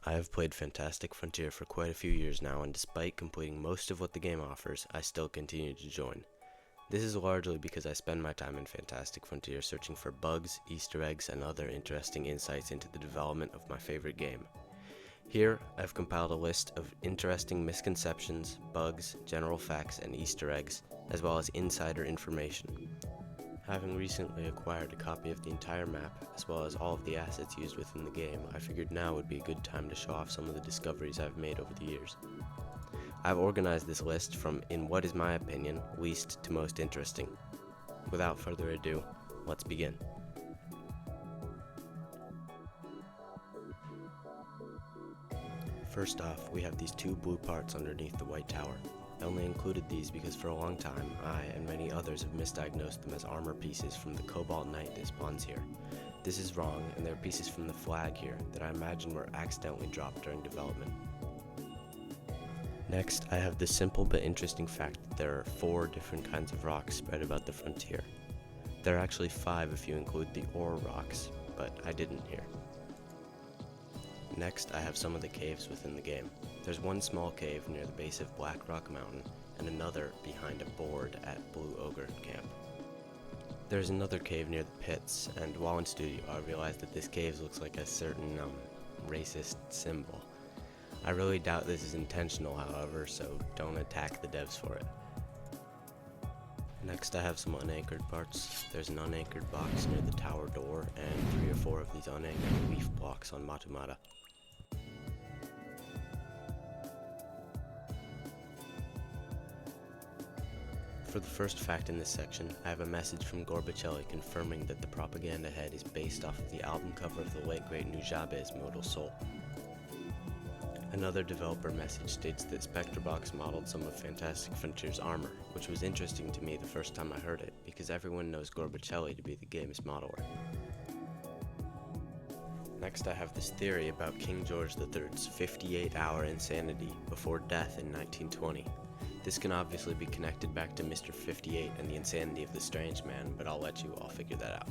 I have played Fantastic Frontier for quite a few years now, and despite completing most of what the game offers, I still continue to join. This is largely because I spend my time in Fantastic Frontier searching for bugs, Easter eggs, and other interesting insights into the development of my favorite game. Here, I've compiled a list of interesting misconceptions, bugs, general facts, and Easter eggs, as well as insider information. Having recently acquired a copy of the entire map, as well as all of the assets used within the game, I figured now would be a good time to show off some of the discoveries I've made over the years. I've organized this list from, in what is my opinion, least to most interesting. Without further ado, let's begin. First off, we have these two blue parts underneath the white tower. I only included these because for a long time, I and many others have misdiagnosed them as armor pieces from the Cobalt Knight that spawns here. This is wrong, and they're pieces from the flag here that I imagine were accidentally dropped during development. Next, I have the simple but interesting fact that there are 4 different kinds of rocks spread about the frontier. There are actually 5 if you include the ore rocks, but I didn't here. Next, I have some of the caves within the game. There's one small cave near the base of Black Rock Mountain, and another behind a board at Blue Ogre Camp. There's another cave near the pits, and while in studio I realized that this cave looks like a certain, racist symbol. I really doubt this is intentional, however, so don't attack the devs for it. Next, I have some unanchored parts. There's an unanchored box near the tower door, and 3 or 4 of these unanchored leaf blocks on Matumata. For the first fact in this section, I have a message from Gorbachelli confirming that the propaganda head is based off of the album cover of the late great Nujabe's Modal Soul. Another developer message states that Spectrebox modeled some of Fantastic Frontier's armor, which was interesting to me the first time I heard it, because everyone knows Gorbachelli to be the game's modeler. Next, I have this theory about King George III's 58-hour insanity before death in 1920. This can obviously be connected back to Mr. 58 and the insanity of the strange man, but I'll let you all figure that out.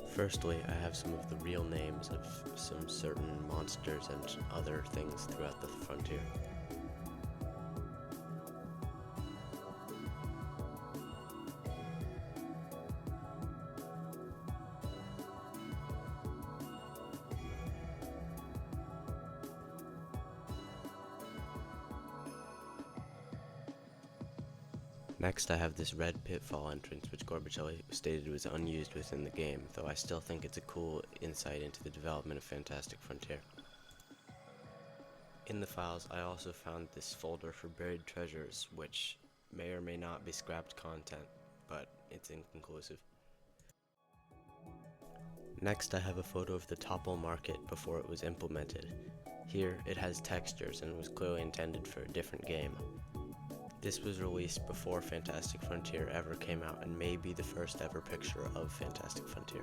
Firstly, I have some of the real names of some certain monsters and other things throughout the frontier. Next, I have this red pitfall entrance, which Gorbachelli stated was unused within the game, though I still think it's a cool insight into the development of Fantastic Frontier. In the files, I also found this folder for buried treasures, which may or may not be scrapped content, but it's inconclusive. Next, I have a photo of the Topple Market before it was implemented. Here, it has textures and was clearly intended for a different game. This was released before Fantastic Frontier ever came out and may be the first ever picture of Fantastic Frontier.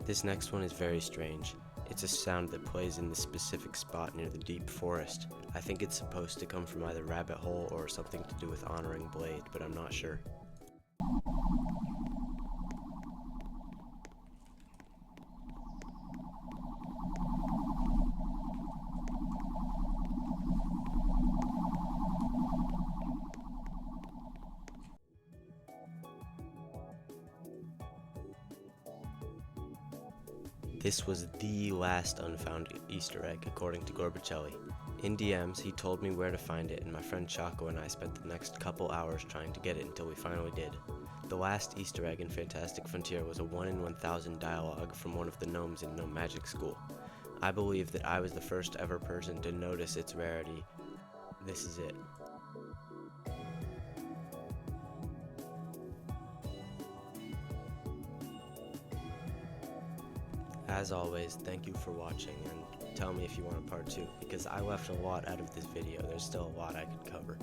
This next one is very strange. It's a sound that plays in this specific spot near the deep forest. I think it's supposed to come from either Rabbit Hole or something to do with honoring Blade, but I'm not sure. This was the last unfound Easter egg, according to Gorbachelli. In DMs, he told me where to find it, and my friend Chaco and I spent the next couple hours trying to get it until we finally did. The last Easter egg in Fantastic Frontier was a 1 in 1,000 dialogue from one of the gnomes in Gnome Magic School. I believe that I was the first ever person to notice its rarity. This is it. As always, thank you for watching, and tell me if you want a part 2, because I left a lot out of this video. There's still a lot I could cover.